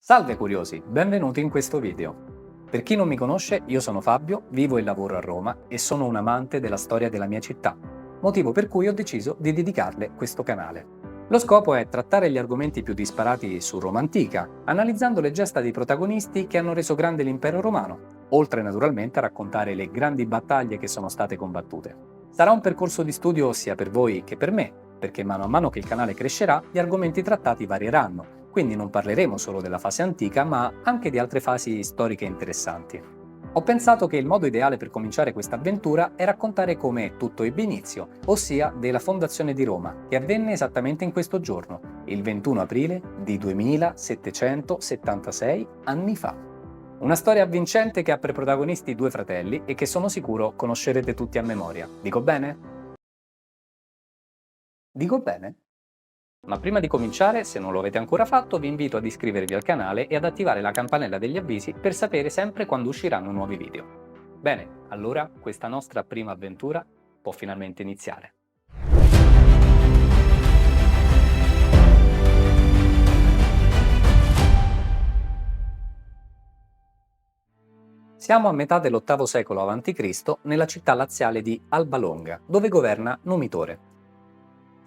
Salve curiosi, benvenuti in questo video. Per chi non mi conosce, io sono Fabio, vivo e lavoro a Roma e sono un amante della storia della mia città, motivo per cui ho deciso di dedicarle questo canale. Lo scopo è trattare gli argomenti più disparati su Roma antica, analizzando le gesta dei protagonisti che hanno reso grande l'impero romano, oltre naturalmente a raccontare le grandi battaglie che sono state combattute. Sarà un percorso di studio sia per voi che per me, perché mano a mano che il canale crescerà, gli argomenti trattati varieranno, quindi non parleremo solo della fase antica, ma anche di altre fasi storiche interessanti. Ho pensato che il modo ideale per cominciare questa avventura è raccontare come tutto ebbe inizio, ossia della fondazione di Roma, che avvenne esattamente in questo giorno, il 21 aprile di 2776 anni fa. Una storia avvincente che ha per protagonisti due fratelli e che sono sicuro conoscerete tutti a memoria. Dico bene? Dico bene? Ma prima di cominciare, se non lo avete ancora fatto, vi invito ad iscrivervi al canale e ad attivare la campanella degli avvisi per sapere sempre quando usciranno nuovi video. Bene, allora questa nostra prima avventura può finalmente iniziare. Siamo a metà dell'VIII secolo a.C. nella città laziale di Alba Longa, dove governa Numitore.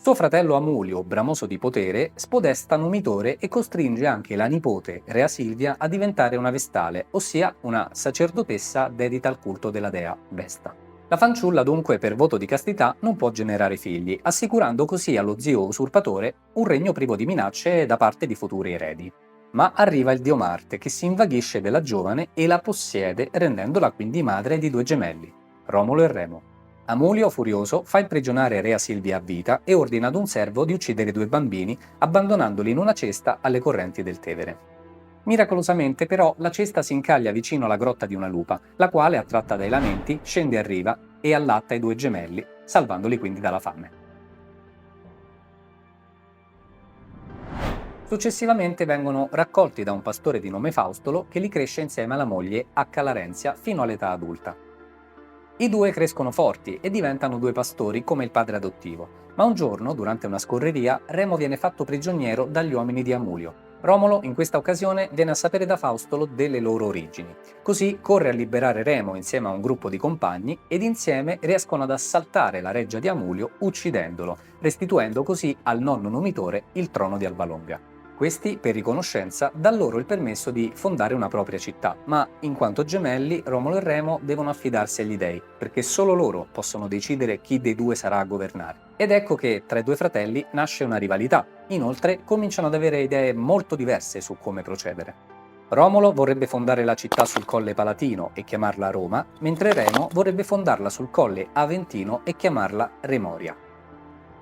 Suo fratello Amulio, bramoso di potere, spodesta Numitore e costringe anche la nipote, Rea Silvia, a diventare una vestale, ossia una sacerdotessa dedita al culto della dea Vesta. La fanciulla dunque per voto di castità non può generare figli, assicurando così allo zio usurpatore un regno privo di minacce da parte di futuri eredi. Ma arriva il dio Marte che si invaghisce della giovane e la possiede rendendola quindi madre di due gemelli, Romolo e Remo. Amulio, furioso, fa imprigionare Rea Silvia a vita e ordina ad un servo di uccidere due bambini, abbandonandoli in una cesta alle correnti del Tevere. Miracolosamente, però, la cesta si incaglia vicino alla grotta di una lupa, la quale, attratta dai lamenti, scende a riva e allatta i due gemelli, salvandoli quindi dalla fame. Successivamente vengono raccolti da un pastore di nome Faustolo che li cresce insieme alla moglie Acca Larenzia fino all'età adulta. I due crescono forti e diventano due pastori come il padre adottivo, ma un giorno, durante una scorreria, Remo viene fatto prigioniero dagli uomini di Amulio. Romolo in questa occasione viene a sapere da Faustolo delle loro origini. Così corre a liberare Remo insieme a un gruppo di compagni ed insieme riescono ad assaltare la reggia di Amulio uccidendolo, restituendo così al nonno Numitore il trono di Alba Longa. Questi, per riconoscenza, dà loro il permesso di fondare una propria città, ma in quanto gemelli, Romolo e Remo devono affidarsi agli dei, perché solo loro possono decidere chi dei due sarà a governare. Ed ecco che tra i due fratelli nasce una rivalità. Inoltre, cominciano ad avere idee molto diverse su come procedere. Romolo vorrebbe fondare la città sul Colle Palatino e chiamarla Roma, mentre Remo vorrebbe fondarla sul Colle Aventino e chiamarla Remoria.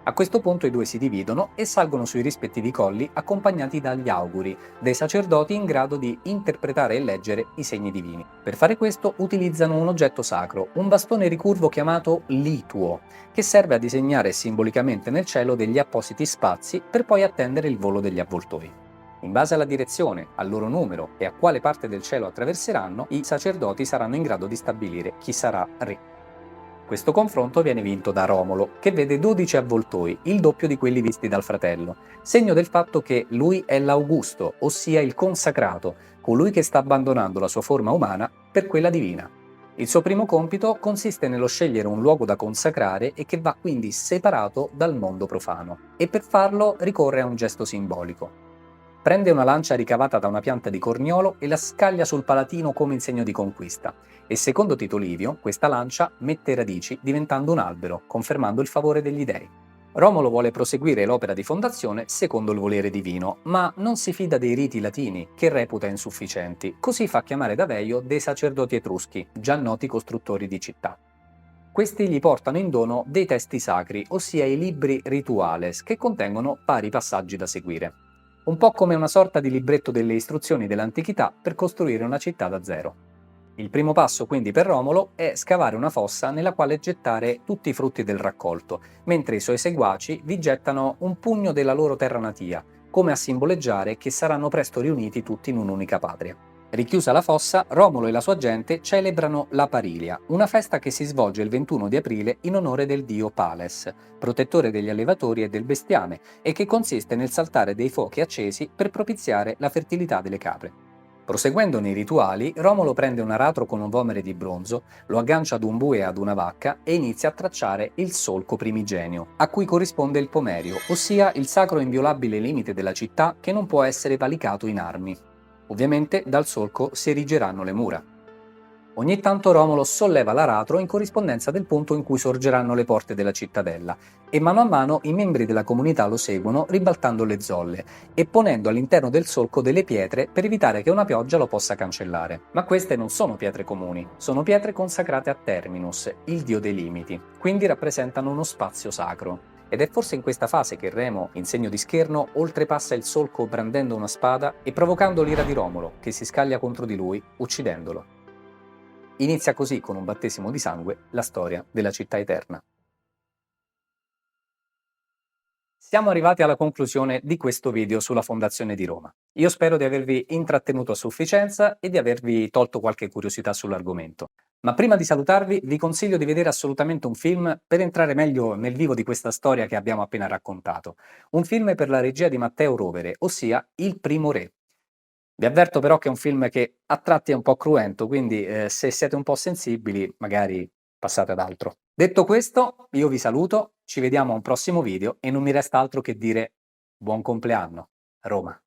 A questo punto i due si dividono e salgono sui rispettivi colli accompagnati dagli auguri, dei sacerdoti in grado di interpretare e leggere i segni divini. Per fare questo utilizzano un oggetto sacro, un bastone ricurvo chiamato lituo, che serve a disegnare simbolicamente nel cielo degli appositi spazi per poi attendere il volo degli avvoltoi. In base alla direzione, al loro numero e a quale parte del cielo attraverseranno, i sacerdoti saranno in grado di stabilire chi sarà re. Questo confronto viene vinto da Romolo, che vede 12 avvoltoi, il doppio di quelli visti dal fratello, segno del fatto che lui è l'Augusto, ossia il consacrato, colui che sta abbandonando la sua forma umana per quella divina. Il suo primo compito consiste nello scegliere un luogo da consacrare e che va quindi separato dal mondo profano, e per farlo ricorre a un gesto simbolico. Prende una lancia ricavata da una pianta di corniolo e la scaglia sul Palatino come in segno di conquista. E secondo Tito Livio, questa lancia mette radici diventando un albero, confermando il favore degli dei. Romolo vuole proseguire l'opera di fondazione secondo il volere divino, ma non si fida dei riti latini, che reputa insufficienti, così fa chiamare da Veio dei sacerdoti etruschi, già noti costruttori di città. Questi gli portano in dono dei testi sacri, ossia i libri rituales, che contengono vari passaggi da seguire. Un po' come una sorta di libretto delle istruzioni dell'antichità per costruire una città da zero. Il primo passo quindi per Romolo è scavare una fossa nella quale gettare tutti i frutti del raccolto, mentre i suoi seguaci vi gettano un pugno della loro terra natia, come a simboleggiare che saranno presto riuniti tutti in un'unica patria. Richiusa la fossa, Romolo e la sua gente celebrano la Parilia, una festa che si svolge il 21 di aprile in onore del dio Pales, protettore degli allevatori e del bestiame, e che consiste nel saltare dei fuochi accesi per propiziare la fertilità delle capre. Proseguendo nei rituali, Romolo prende un aratro con un vomere di bronzo, lo aggancia ad un bue e ad una vacca e inizia a tracciare il solco primigenio, a cui corrisponde il pomerio, ossia il sacro e inviolabile limite della città che non può essere valicato in armi. Ovviamente dal solco si erigeranno le mura. Ogni tanto Romolo solleva l'aratro in corrispondenza del punto in cui sorgeranno le porte della cittadella e mano a mano i membri della comunità lo seguono ribaltando le zolle e ponendo all'interno del solco delle pietre per evitare che una pioggia lo possa cancellare. Ma queste non sono pietre comuni, sono pietre consacrate a Terminus, il dio dei limiti, quindi rappresentano uno spazio sacro. Ed è forse in questa fase che Remo, in segno di scherno, oltrepassa il solco brandendo una spada e provocando l'ira di Romolo, che si scaglia contro di lui, uccidendolo. Inizia così, con un battesimo di sangue, la storia della città eterna. Siamo arrivati alla conclusione di questo video sulla fondazione di Roma. Io spero di avervi intrattenuto a sufficienza e di avervi tolto qualche curiosità sull'argomento. Ma prima di salutarvi vi consiglio di vedere assolutamente un film per entrare meglio nel vivo di questa storia che abbiamo appena raccontato. Un film per la regia di Matteo Rovere, ossia Il primo re. Vi avverto però che è un film che a tratti è un po' cruento, quindi se siete un po' sensibili magari passate ad altro. Detto questo, io vi saluto, ci vediamo a un prossimo video e non mi resta altro che dire buon compleanno, Roma.